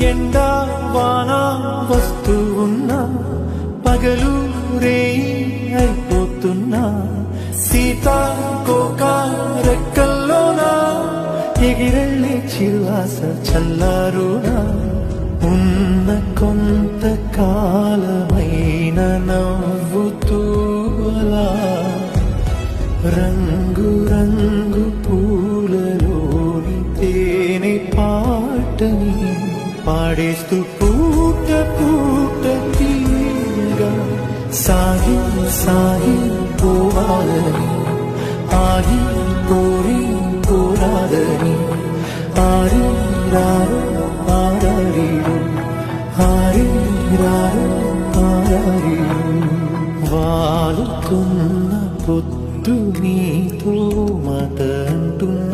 ఎండా వాన వస్తూ ఉన్నా పగలు రే అయిపోతున్నా సీతాకోక రెక్కల్లోనా ఎగిరెళ్ళే చిరువాస చల్లారునా ఉన్న కొంతకాలమైన నవ్వుతూ అలా రంగు రంగు పూలలోని తేనె పాటని పాడేస్తూ పూట పూట తీగా సాగి సాగి పోవాలని ఆగి కోరి కోరాదని ఆరి రారు ఆరారీరు ఆరి రారు ఆరారీరు వాలుతున్న పొద్దు నీతో మాట అంటున్న